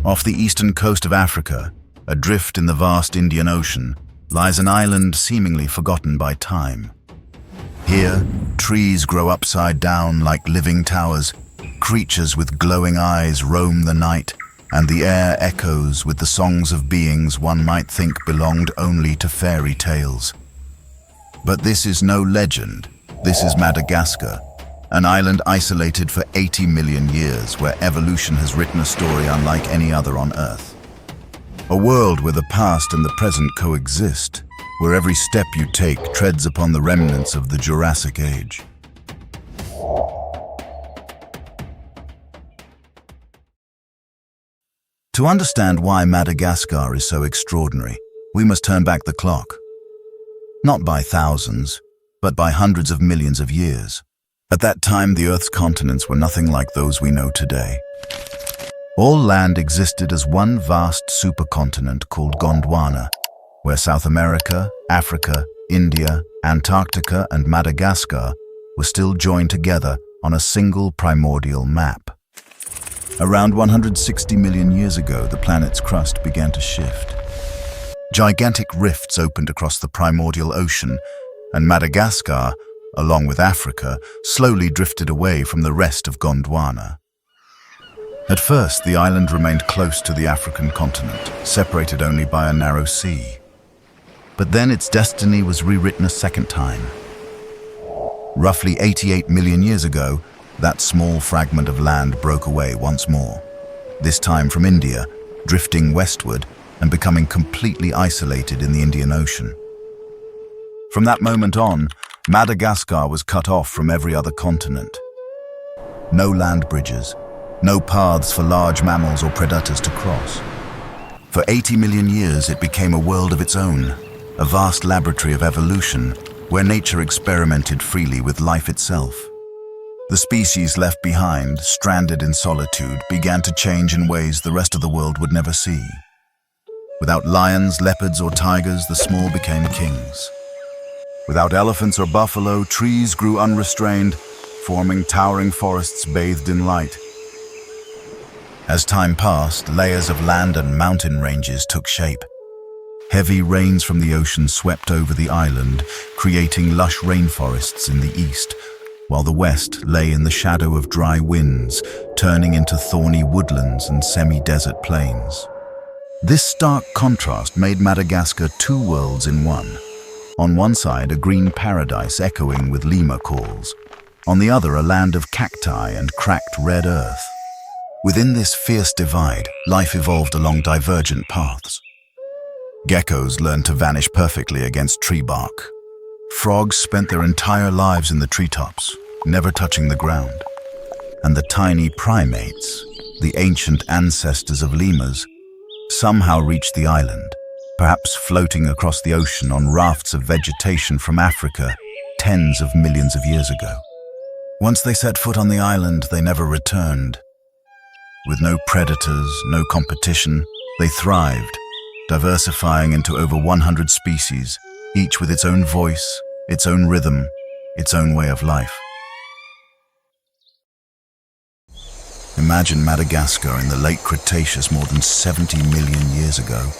Off the eastern coast of Africa, adrift in the vast Indian Ocean, lies an island seemingly forgotten by time. Here, trees grow upside down like living towers, creatures with glowing eyes roam the night, and the air echoes with the songs of beings one might think belonged only to fairy tales. But this is no legend, this is Madagascar, an island isolated for 80 million years where evolution has written a story unlike any other on Earth. A world where the past and the present coexist, where every step you take treads upon the remnants of the Jurassic Age. To understand why Madagascar is so extraordinary, we must turn back the clock. Not by thousands, but by hundreds of millions of years. At that time, the Earth's continents were nothing like those we know today. All land existed as one vast supercontinent called Gondwana, where South America, Africa, India, Antarctica, and Madagascar were still joined together on a single primordial map. Around 160 million years ago, the planet's crust began to shift. Gigantic rifts opened across the primordial ocean, and Madagascar, along with Africa, slowly drifted away from the rest of Gondwana. At first, the island remained close to the African continent, separated only by a narrow sea. But then its destiny was rewritten a second time. Roughly 88 million years ago, that small fragment of land broke away once more, this time from India, drifting westward and becoming completely isolated in the Indian Ocean. From that moment on, Madagascar was cut off from every other continent. No land bridges, no paths for large mammals or predators to cross. For 80 million years, it became a world of its own, a vast laboratory of evolution where nature experimented freely with life itself. The species left behind, stranded in solitude, began to change in ways the rest of the world would never see. Without lions, leopards, or tigers, the small became kings. Without elephants or buffalo, trees grew unrestrained, forming towering forests bathed in light. As time passed, layers of land and mountain ranges took shape. Heavy rains from the ocean swept over the island, creating lush rainforests in the east, while the west lay in the shadow of dry winds, turning into thorny woodlands and semi-desert plains. This stark contrast made Madagascar two worlds in one. On one side, a green paradise echoing with lemur calls. On the other, a land of cacti and cracked red earth. Within this fierce divide, life evolved along divergent paths. Geckos learned to vanish perfectly against tree bark. Frogs spent their entire lives in the treetops, never touching the ground. And the tiny primates, the ancient ancestors of lemurs, somehow reached the island, perhaps floating across the ocean on rafts of vegetation from Africa tens of millions of years ago. Once they set foot on the island, they never returned. With no predators, no competition, they thrived, diversifying into over 100 species, each with its own voice, its own rhythm, its own way of life. Imagine Madagascar in the late Cretaceous more than 70 million years ago.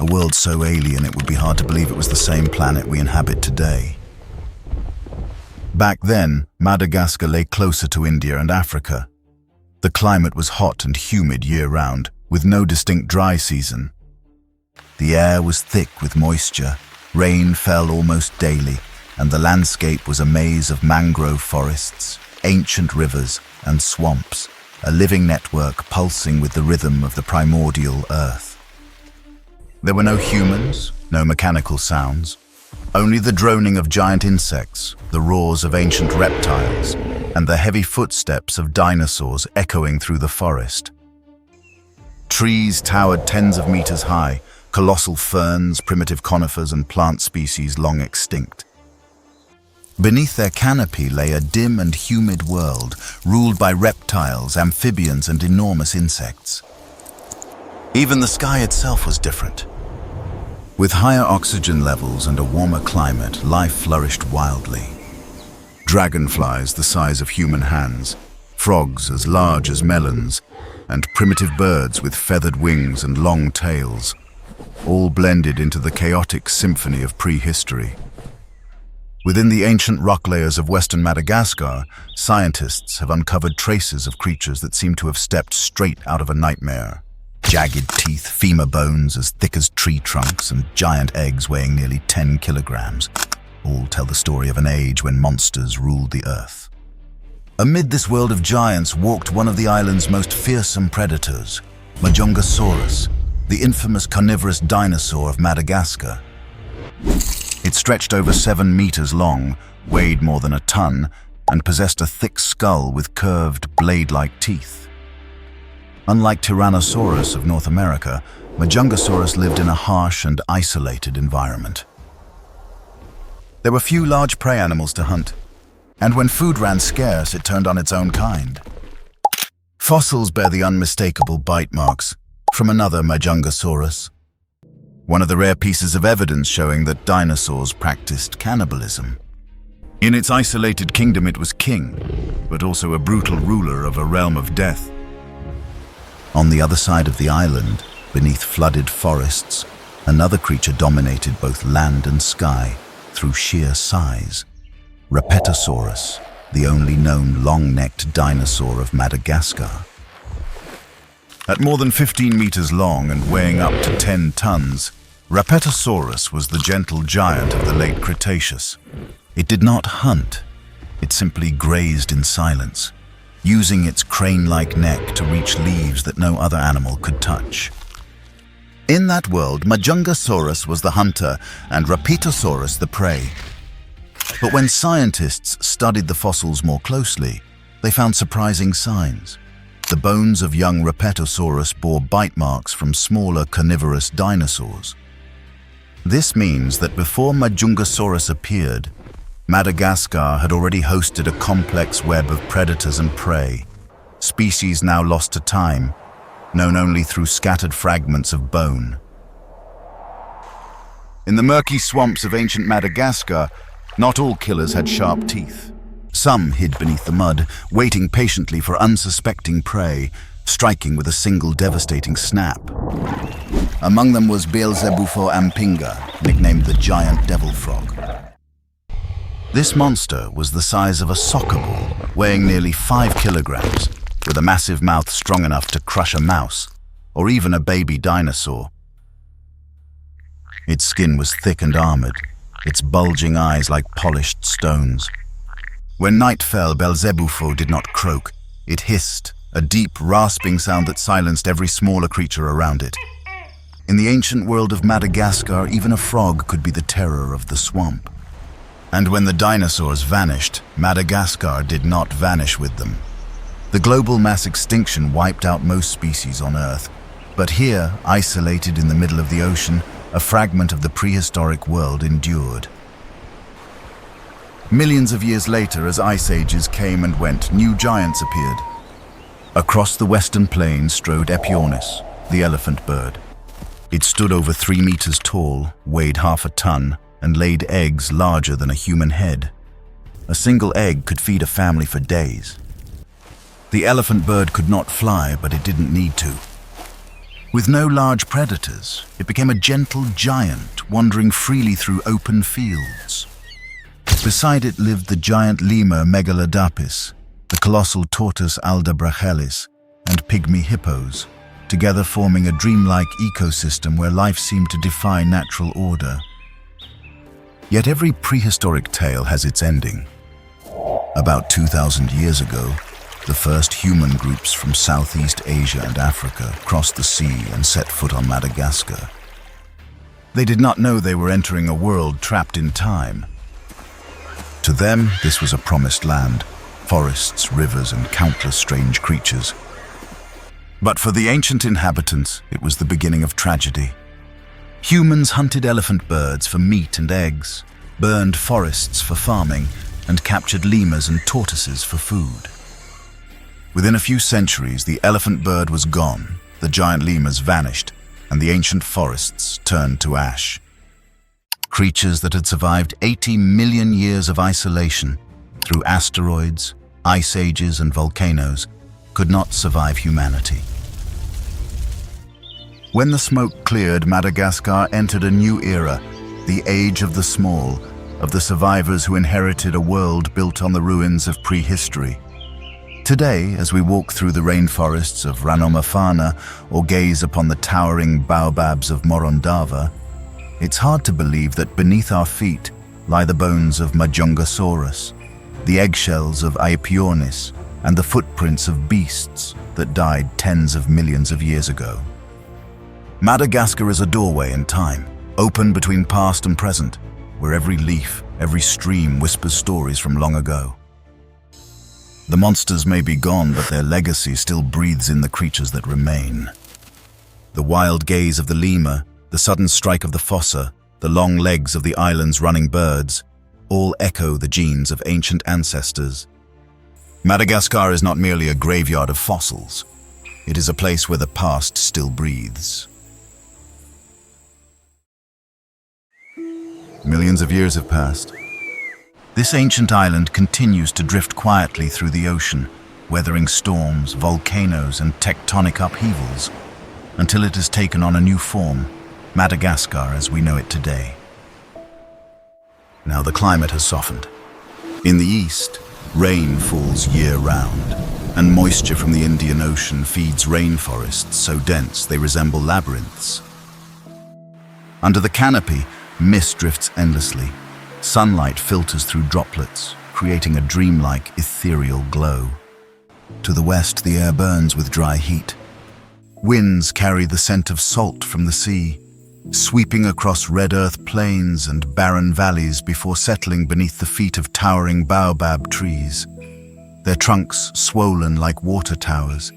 A world so alien it would be hard to believe it was the same planet we inhabit today. Back then, Madagascar lay closer to India and Africa. The climate was hot and humid year-round, with no distinct dry season. The air was thick with moisture, rain fell almost daily, and the landscape was a maze of mangrove forests, ancient rivers, and swamps, a living network pulsing with the rhythm of the primordial earth. There were no humans, no mechanical sounds, only the droning of giant insects, the roars of ancient reptiles, and the heavy footsteps of dinosaurs echoing through the forest. Trees towered tens of meters high, colossal ferns, primitive conifers, and plant species long extinct. Beneath their canopy lay a dim and humid world, ruled by reptiles, amphibians, and enormous insects. Even the sky itself was different. With higher oxygen levels and a warmer climate, life flourished wildly. Dragonflies the size of human hands, frogs as large as melons, and primitive birds with feathered wings and long tails, all blended into the chaotic symphony of prehistory. Within the ancient rock layers of western Madagascar, scientists have uncovered traces of creatures that seem to have stepped straight out of a nightmare. Jagged teeth, femur bones as thick as tree trunks, and giant eggs weighing nearly 10 kilograms, all tell the story of an age when monsters ruled the earth. Amid this world of giants walked one of the island's most fearsome predators, Majungasaurus, the infamous carnivorous dinosaur of Madagascar. It stretched over 7 meters long, weighed more than a ton, and possessed a thick skull with curved, blade-like teeth. Unlike Tyrannosaurus of North America, Majungasaurus lived in a harsh and isolated environment. There were few large prey animals to hunt, and when food ran scarce, it turned on its own kind. Fossils bear the unmistakable bite marks from another Majungasaurus, one of the rare pieces of evidence showing that dinosaurs practiced cannibalism. In its isolated kingdom, it was king, but also a brutal ruler of a realm of death. On the other side of the island, beneath flooded forests, another creature dominated both land and sky through sheer size. Repetosaurus, the only known long-necked dinosaur of Madagascar. At more than 15 meters long and weighing up to 10 tons, Repetosaurus was the gentle giant of the late Cretaceous. It did not hunt, it simply grazed in silence, using its crane-like neck to reach leaves that no other animal could touch. In that world, Majungasaurus was the hunter and Repetosaurus the prey. But when scientists studied the fossils more closely, they found surprising signs. The bones of young Repetosaurus bore bite marks from smaller carnivorous dinosaurs. This means that before Majungasaurus appeared, Madagascar had already hosted a complex web of predators and prey, species now lost to time, known only through scattered fragments of bone. In the murky swamps of ancient Madagascar, not all killers had sharp teeth. Some hid beneath the mud, waiting patiently for unsuspecting prey, striking with a single devastating snap. Among them was Beelzebufo ampinga, nicknamed the giant devil frog. This monster was the size of a soccer ball, weighing nearly 5 kilograms, with a massive mouth strong enough to crush a mouse, or even a baby dinosaur. Its skin was thick and armored, its bulging eyes like polished stones. When night fell, Beelzebufo did not croak. It hissed, a deep, rasping sound that silenced every smaller creature around it. In the ancient world of Madagascar, even a frog could be the terror of the swamp. And when the dinosaurs vanished, Madagascar did not vanish with them. The global mass extinction wiped out most species on Earth, but here, isolated in the middle of the ocean, a fragment of the prehistoric world endured. Millions of years later, as ice ages came and went, new giants appeared. Across the western plains strode Epyornis, the elephant bird. It stood over 3 meters tall, weighed half a ton, and laid eggs larger than a human head. A single egg could feed a family for days. The elephant bird could not fly, but it didn't need to. With no large predators, it became a gentle giant wandering freely through open fields. Beside it lived the giant lemur Megalodapis, the colossal tortoise Aldabrachelis, and pygmy hippos, together forming a dreamlike ecosystem where life seemed to defy natural order. Yet every prehistoric tale has its ending. About 2,000 years ago, the first human groups from Southeast Asia and Africa crossed the sea and set foot on Madagascar. They did not know they were entering a world trapped in time. To them, this was a promised land, forests, rivers, and countless strange creatures. But for the ancient inhabitants, it was the beginning of tragedy. Humans hunted elephant birds for meat and eggs, burned forests for farming, and captured lemurs and tortoises for food. Within a few centuries, the elephant bird was gone, the giant lemurs vanished, and the ancient forests turned to ash. Creatures that had survived 80 million years of isolation through asteroids, ice ages, and volcanoes could not survive humanity. When the smoke cleared, Madagascar entered a new era, the age of the small, of the survivors who inherited a world built on the ruins of prehistory. Today, as we walk through the rainforests of Ranomafana or gaze upon the towering baobabs of Morondava, it's hard to believe that beneath our feet lie the bones of Majungasaurus, the eggshells of Aepyornis, and the footprints of beasts that died tens of millions of years ago. Madagascar is a doorway in time, open between past and present, where every leaf, every stream whispers stories from long ago. The monsters may be gone, but their legacy still breathes in the creatures that remain. The wild gaze of the lemur, the sudden strike of the fossa, the long legs of the island's running birds, all echo the genes of ancient ancestors. Madagascar is not merely a graveyard of fossils. It is a place where the past still breathes. Millions of years have passed. This ancient island continues to drift quietly through the ocean, weathering storms, volcanoes, and tectonic upheavals, until it has taken on a new form, Madagascar as we know it today. Now the climate has softened. In the east, rain falls year-round, and moisture from the Indian Ocean feeds rainforests so dense they resemble labyrinths. Under the canopy, mist drifts endlessly. Sunlight filters through droplets, creating a dreamlike, ethereal glow. To the west, the air burns with dry heat. Winds carry the scent of salt from the sea, sweeping across red earth plains and barren valleys before settling beneath the feet of towering baobab trees, their trunks swollen like water towers,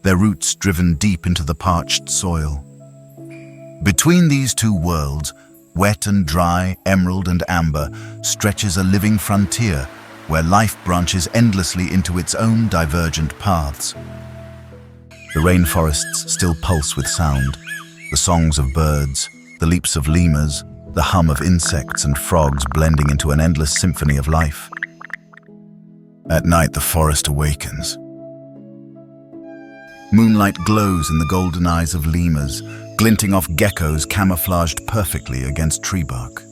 their roots driven deep into the parched soil. Between these two worlds, wet and dry, emerald and amber, stretches a living frontier where life branches endlessly into its own divergent paths. The rainforests still pulse with sound, the songs of birds, the leaps of lemurs, the hum of insects and frogs blending into an endless symphony of life. At night, the forest awakens. Moonlight glows in the golden eyes of lemurs, glinting off geckos camouflaged perfectly against tree bark.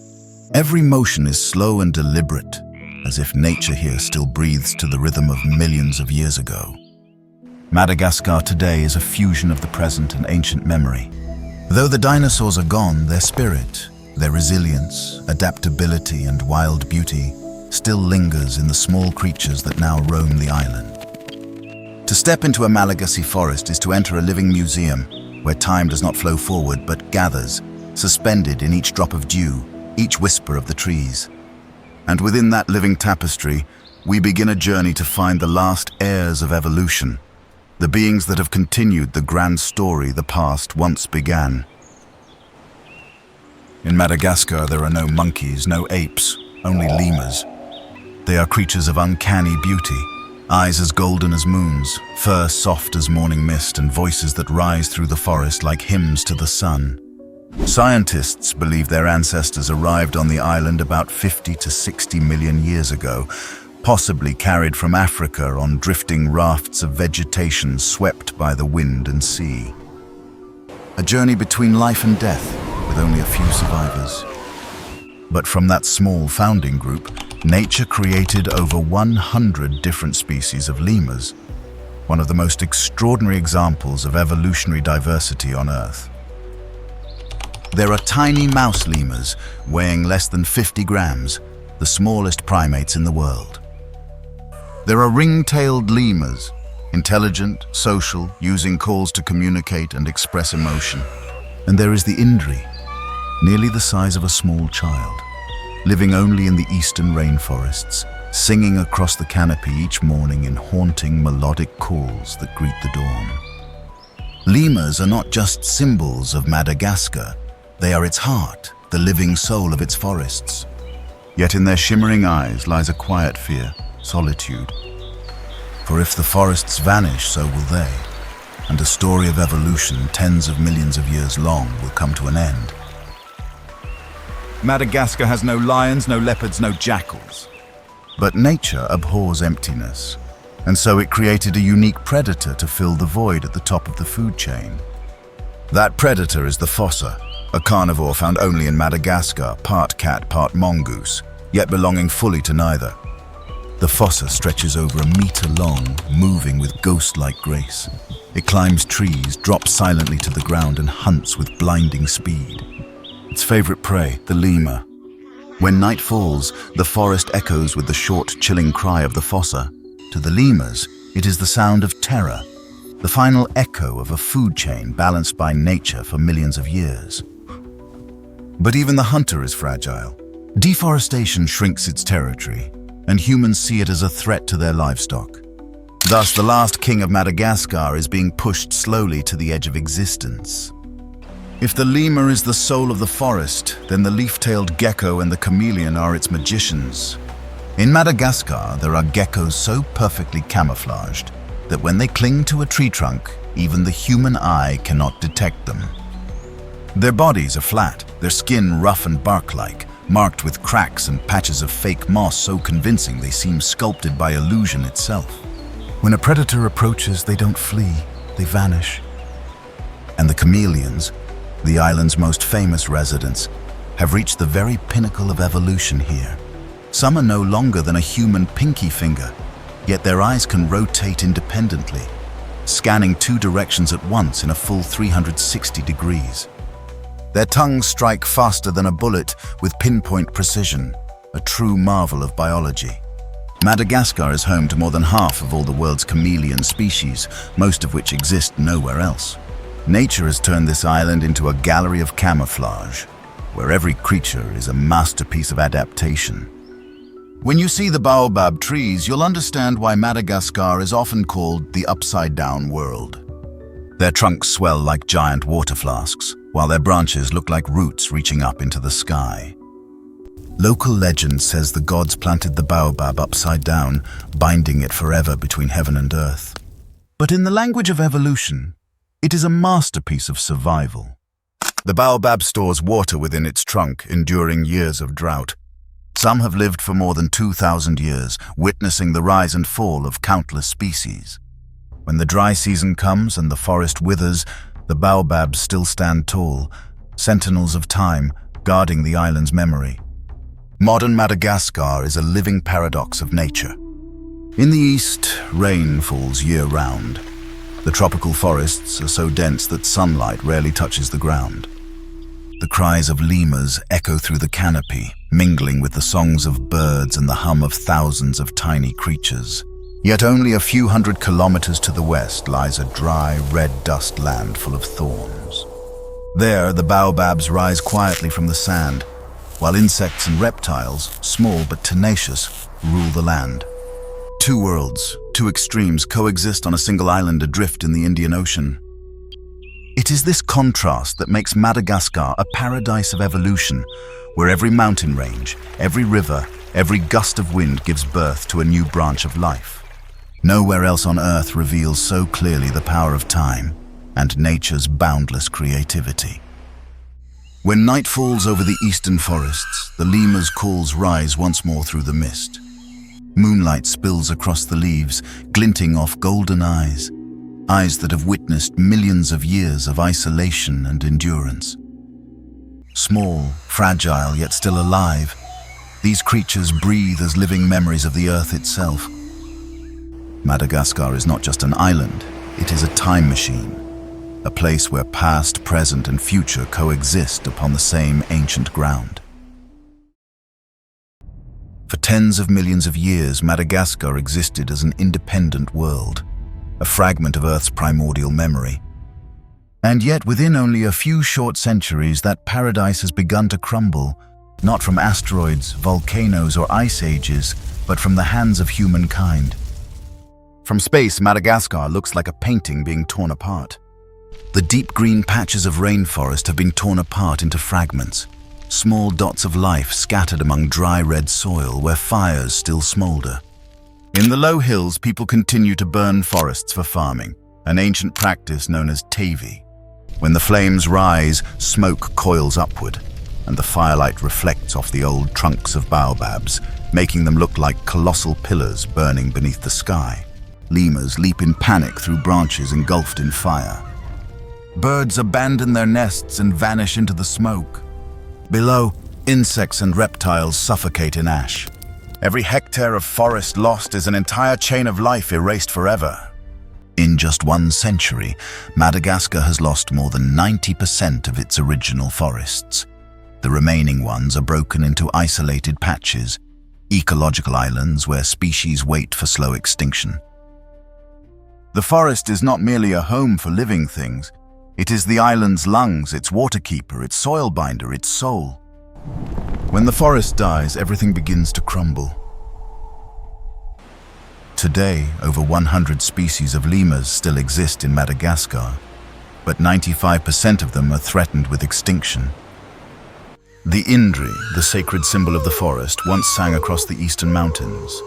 Every motion is slow and deliberate, as if nature here still breathes to the rhythm of millions of years ago. Madagascar today is a fusion of the present and ancient memory. Though the dinosaurs are gone, their spirit, their resilience, adaptability, and wild beauty still lingers in the small creatures that now roam the island. To step into a Malagasy forest is to enter a living museum where time does not flow forward but gathers, suspended in each drop of dew, each whisper of the trees. And within that living tapestry, we begin a journey to find the last heirs of evolution, the beings that have continued the grand story the past once began. In Madagascar, there are no monkeys, no apes, only lemurs. They are creatures of uncanny beauty, eyes as golden as moons, fur soft as morning mist, and voices that rise through the forest like hymns to the sun. Scientists believe their ancestors arrived on the island about 50 to 60 million years ago, possibly carried from Africa on drifting rafts of vegetation swept by the wind and sea. A journey between life and death, with only a few survivors. But from that small founding group, nature created over 100 different species of lemurs, one of the most extraordinary examples of evolutionary diversity on Earth. There are tiny mouse lemurs, weighing less than 50 grams, the smallest primates in the world. There are ring-tailed lemurs, intelligent, social, using calls to communicate and express emotion. And there is the Indri, nearly the size of a small child, living only in the eastern rainforests, singing across the canopy each morning in haunting melodic calls that greet the dawn. Lemurs are not just symbols of Madagascar, they are its heart, the living soul of its forests. Yet in their shimmering eyes lies a quiet fear, solitude. For if the forests vanish, so will they, and a story of evolution tens of millions of years long will come to an end. Madagascar has no lions, no leopards, no jackals. But nature abhors emptiness, and so it created a unique predator to fill the void at the top of the food chain. That predator is the fossa, a carnivore found only in Madagascar, part cat, part mongoose, yet belonging fully to neither. The fossa stretches over a meter long, moving with ghost-like grace. It climbs trees, drops silently to the ground, and hunts with blinding speed. Its favorite prey, the lemur. When night falls, the forest echoes with the short, chilling cry of the fossa. To the lemurs, it is the sound of terror, the final echo of a food chain balanced by nature for millions of years. But even the hunter is fragile. Deforestation shrinks its territory, and humans see it as a threat to their livestock. Thus, the last king of Madagascar is being pushed slowly to the edge of existence. If the lemur is the soul of the forest, then the leaf-tailed gecko and the chameleon are its magicians. In Madagascar, there are geckos so perfectly camouflaged that when they cling to a tree trunk, even the human eye cannot detect them. Their bodies are flat, their skin rough and bark-like, marked with cracks and patches of fake moss so convincing they seem sculpted by illusion itself. When a predator approaches, they don't flee, they vanish. And the chameleons, the island's most famous residents, have reached the very pinnacle of evolution here. Some are no longer than a human pinky finger, yet their eyes can rotate independently, scanning 2 directions at once in a full 360 degrees. Their tongues strike faster than a bullet with pinpoint precision, a true marvel of biology. Madagascar is home to more than half of all the world's chameleon species, most of which exist nowhere else. Nature has turned this island into a gallery of camouflage, where every creature is a masterpiece of adaptation. When you see the Baobab trees, you'll understand why Madagascar is often called the upside-down world. Their trunks swell like giant water flasks, while their branches look like roots reaching up into the sky. Local legend says the gods planted the baobab upside down, binding it forever between heaven and earth. But in the language of evolution, it is a masterpiece of survival. The baobab stores water within its trunk, enduring years of drought. Some have lived for more than 2,000 years, witnessing the rise and fall of countless species. When the dry season comes and the forest withers, the baobabs still stand tall, sentinels of time, guarding the island's memory. Modern Madagascar is a living paradox of nature. In the east, rain falls year-round. The tropical forests are so dense that sunlight rarely touches the ground. The cries of lemurs echo through the canopy, mingling with the songs of birds and the hum of thousands of tiny creatures. Yet only a few hundred kilometers to the west lies a dry, red dust land full of thorns. There, the baobabs rise quietly from the sand, while insects and reptiles, small but tenacious, rule the land. 2 worlds, 2 extremes coexist on a single island adrift in the Indian Ocean. It is this contrast that makes Madagascar a paradise of evolution, where every mountain range, every river, every gust of wind gives birth to a new branch of life. Nowhere else on Earth reveals so clearly the power of time and nature's boundless creativity. When night falls over the eastern forests, the lemur's calls rise once more through the mist. Moonlight spills across the leaves, glinting off golden eyes, eyes that have witnessed millions of years of isolation and endurance. Small, fragile, yet still alive, these creatures breathe as living memories of the Earth itself. Madagascar is not just an island, it is a time machine. A place where past, present, and future coexist upon the same ancient ground. For tens of millions of years, Madagascar existed as an independent world, a fragment of Earth's primordial memory. And yet, within only a few short centuries, that paradise has begun to crumble, not from asteroids, volcanoes, or ice ages, but from the hands of humankind. From space, Madagascar looks like a painting being torn apart. The deep green patches of rainforest have been torn apart into fragments, small dots of life scattered among dry red soil where fires still smolder. In the low hills, people continue to burn forests for farming, an ancient practice known as tavi. When the flames rise, smoke coils upward, and the firelight reflects off the old trunks of baobabs, making them look like colossal pillars burning beneath the sky. Lemurs leap in panic through branches engulfed in fire. Birds abandon their nests and vanish into the smoke. Below, insects and reptiles suffocate in ash. Every hectare of forest lost is an entire chain of life erased forever. In just 1 century, Madagascar has lost more than 90% of its original forests. The remaining ones are broken into isolated patches, ecological islands where species wait for slow extinction. The forest is not merely a home for living things. It is the island's lungs, its waterkeeper, its soil binder, its soul. When the forest dies, everything begins to crumble. Today, over 100 species of lemurs still exist in Madagascar, but 95% of them are threatened with extinction. The Indri, the sacred symbol of the forest, once sang across the eastern mountains.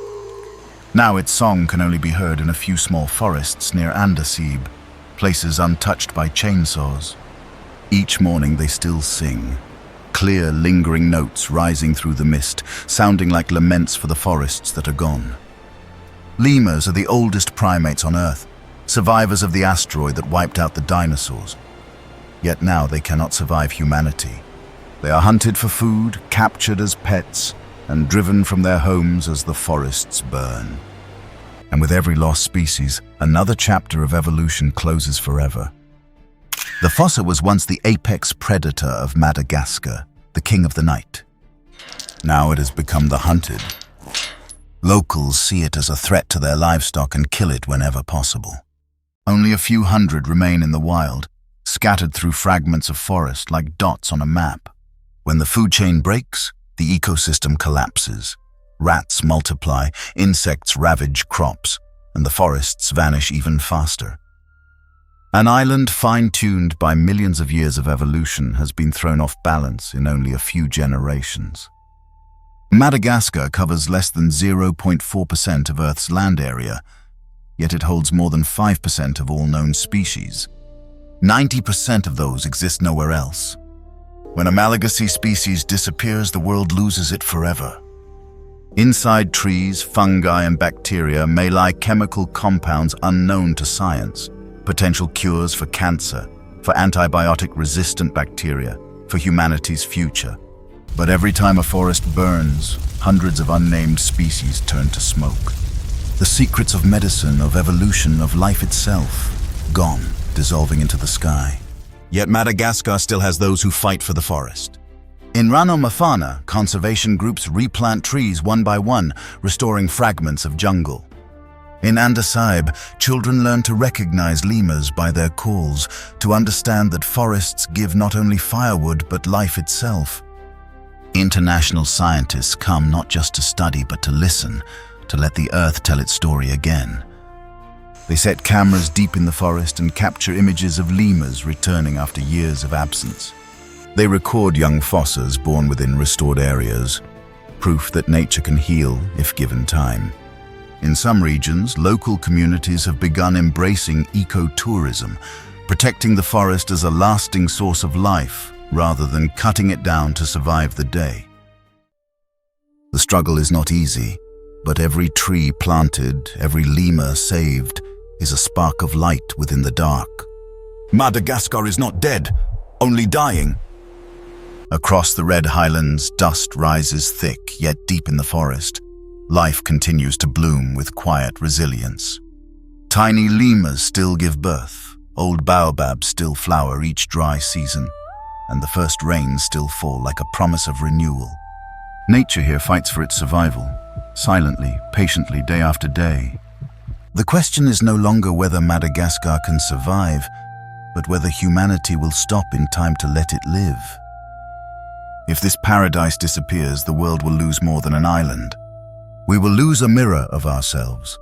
Now its song can only be heard in a few small forests near Andasib, places untouched by chainsaws. Each morning they still sing, clear, lingering notes rising through the mist, sounding like laments for the forests that are gone. Lemurs are the oldest primates on Earth, survivors of the asteroid that wiped out the dinosaurs. Yet now they cannot survive humanity. They are hunted for food, captured as pets, and driven from their homes as the forests burn. And with every lost species, another chapter of evolution closes forever. The fossa was once the apex predator of Madagascar, the king of the night. Now it has become the hunted. Locals see it as a threat to their livestock and kill it whenever possible. Only a few hundred remain in the wild, scattered through fragments of forest like dots on a map. When the food chain breaks, the ecosystem collapses. Rats multiply, insects ravage crops, and the forests vanish even faster. An island fine-tuned by millions of years of evolution has been thrown off balance in only a few generations. Madagascar covers less than 0.4% of Earth's land area, yet it holds more than 5% of all known species. 90% of those exist nowhere else. When a Malagasy species disappears, the world loses it forever. Inside trees, fungi and bacteria may lie chemical compounds unknown to science, potential cures for cancer, for antibiotic-resistant bacteria, for humanity's future. But every time a forest burns, hundreds of unnamed species turn to smoke. The secrets of medicine, of evolution, of life itself, gone, dissolving into the sky. Yet Madagascar still has those who fight for the forest. In Rano Mafana, conservation groups replant trees one by one, restoring fragments of jungle. In Andasib, children learn to recognize lemurs by their calls, to understand that forests give not only firewood but life itself. International scientists come not just to study but to listen, to let the earth tell its story again. They set cameras deep in the forest and capture images of lemurs returning after years of absence. They record young fossas born within restored areas, proof that nature can heal if given time. In some regions, local communities have begun embracing ecotourism, protecting the forest as a lasting source of life, rather than cutting it down to survive the day. The struggle is not easy, but every tree planted, every lemur saved, is a spark of light within the dark. Madagascar is not dead, only dying. Across the Red Highlands, dust rises thick, yet deep in the forest, life continues to bloom with quiet resilience. Tiny lemurs still give birth, old baobabs still flower each dry season, and the first rains still fall like a promise of renewal. Nature here fights for its survival, silently, patiently, day after day. The question is no longer whether Madagascar can survive, but whether humanity will stop in time to let it live. If this paradise disappears, the world will lose more than an island. We will lose a mirror of ourselves,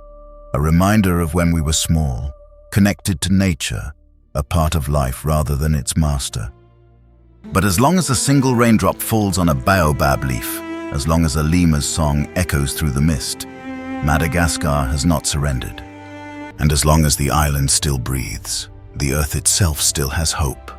a reminder of when we were small, connected to nature, a part of life rather than its master. But as long as a single raindrop falls on a baobab leaf, as long as a lemur's song echoes through the mist, Madagascar has not surrendered. And as long as the island still breathes, the earth itself still has hope.